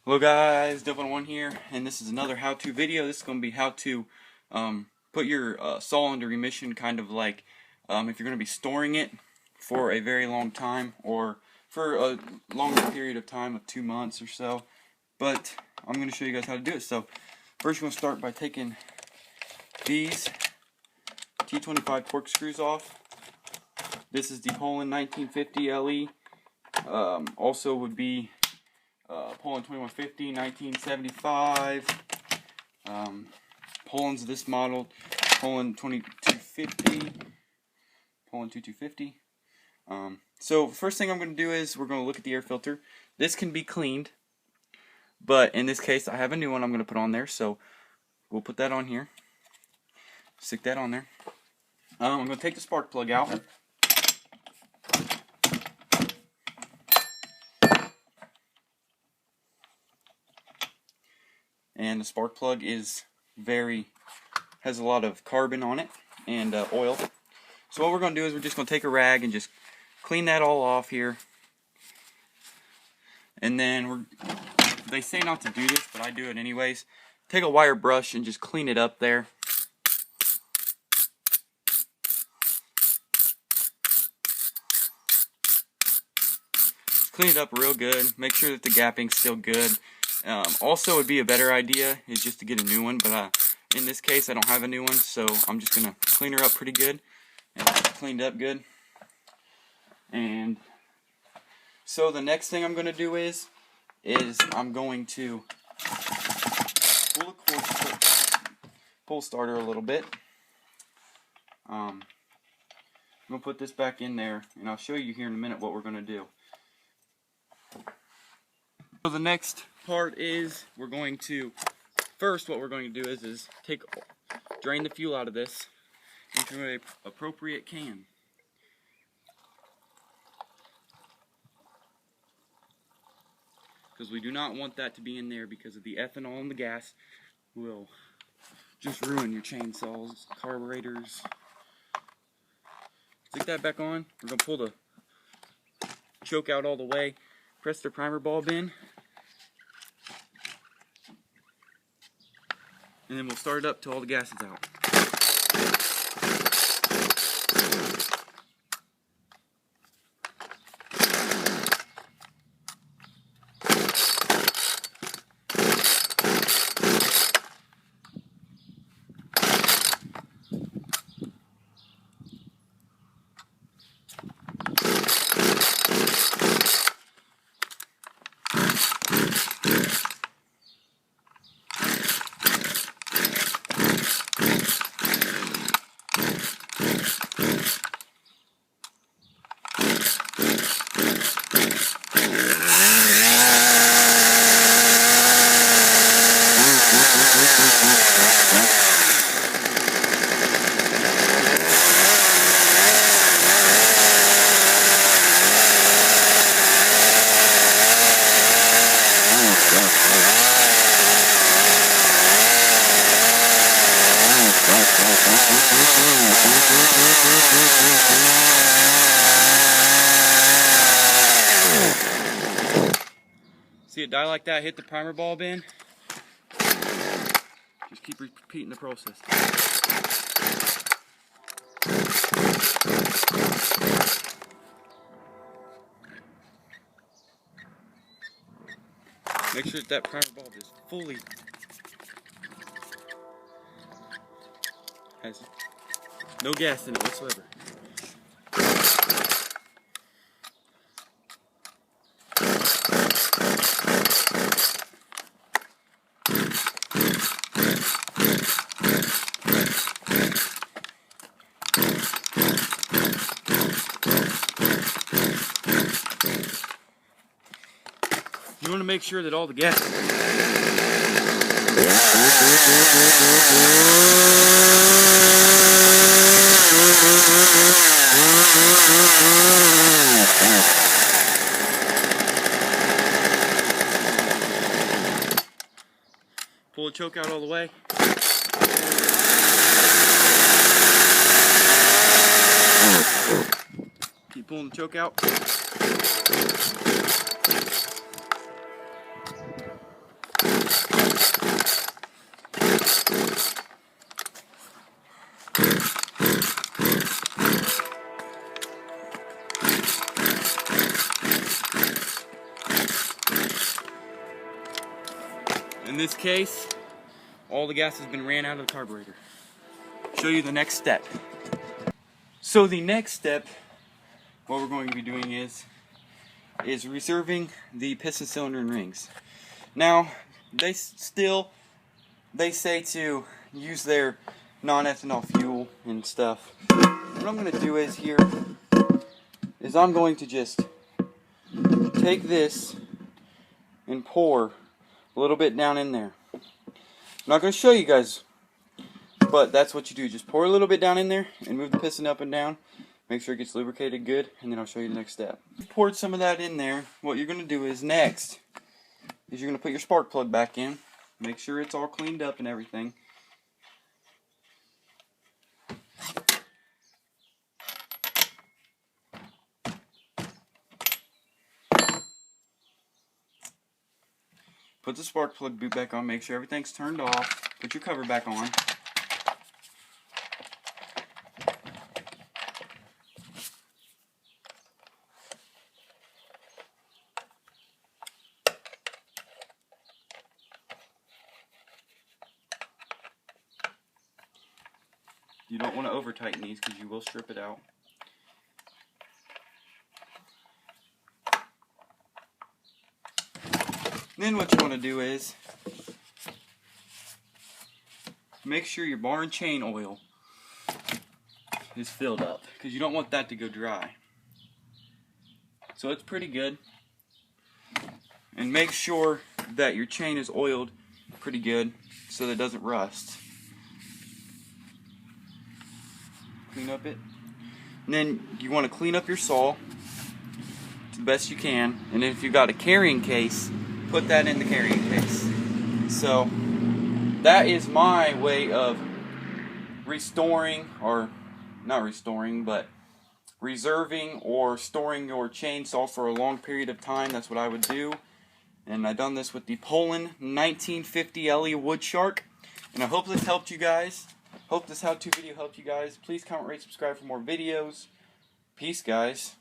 Hello guys, Devil1 here, and this is another how-to video. This is going to be how to put your saw into remission, kind of like if you're going to be storing it for a very long time or for a longer period of time of 2 months or so. But I'm going to show you guys how to do it. So first, you're going to start by taking these T25 corkscrews off. This is the Poland 1950 LE. Also would be Poland 2150, 1975. Poland's this model, Poland 2250, Poland 2250. So first thing I'm going to do is we're going to look at the air filter. This can be cleaned, but in this case I have a new one I'm going to put on there, so we'll put that on here. Stick that on there. I'm going to take the spark plug out. And the spark plug has a lot of carbon on it and oil. So what we're going to do is we're just going to take a rag and just clean that all off here. And then they say not to do this, but I do it anyways. Take a wire brush and just clean it up there. Just clean it up real good. Make sure that the gapping's still good. Also, would be a better idea is just to get a new one, but in this case I don't have a new one, so I'm just gonna clean her up pretty good and cleaned up good. And so the next thing I'm gonna do is I'm going to pull the pull starter a little bit. I'm gonna put this back in there, and I'll show you here in a minute what we're gonna do. So the next part is what we're going to do is drain the fuel out of this into an appropriate can. Because we do not want that to be in there, because of the ethanol in the gas will just ruin your chainsaws, carburetors. Stick that back on. We're going to pull the choke out all the way. Press the primer bulb in. And then we'll start it up till all the gas is out. See it die like that, hit the primer bulb in. Just keep repeating the process. Make sure that primer bulb is has no gas in it whatsoever. You want to make sure that all the gas pull the choke out all the way. Keep pulling the choke out. In this case, all the gas has been ran out of the carburetor. Show you the next step. So the next step, what we're going to be doing is reserving the piston cylinder and rings. Now, they say to use their non-ethanol fuel and stuff. What I'm going to do is I'm going to just take this and pour a little bit down in there. I'm not going to show you guys, but that's what you do. Just pour a little bit down in there and move the piston up and down. Make sure it gets lubricated good, and then I'll show you the next step. Poured some of that in there. What you're going to do is next is you're going to put your spark plug back in. Make sure it's all cleaned up and everything. Put the spark plug boot back on. Make sure everything's turned off. Put your cover back on. You don't want to over tighten these because you will strip it out. Then what you want to do is make sure your bar and chain oil is filled up because you don't want that to go dry. So it's pretty good. And make sure that your chain is oiled pretty good so that it doesn't rust. Clean up it. And then you want to clean up your saw to the best you can. And if you've got a carrying case, put that in the carrying case. So that is my way of restoring, or not restoring, but reserving or storing your chainsaw for a long period of time. That's what I would do. And I done this with the Poland 1950 LE Wood Shark. And I hope this helped you guys. Hope this how-to video helped you guys. Please comment, rate, subscribe for more videos. Peace, guys.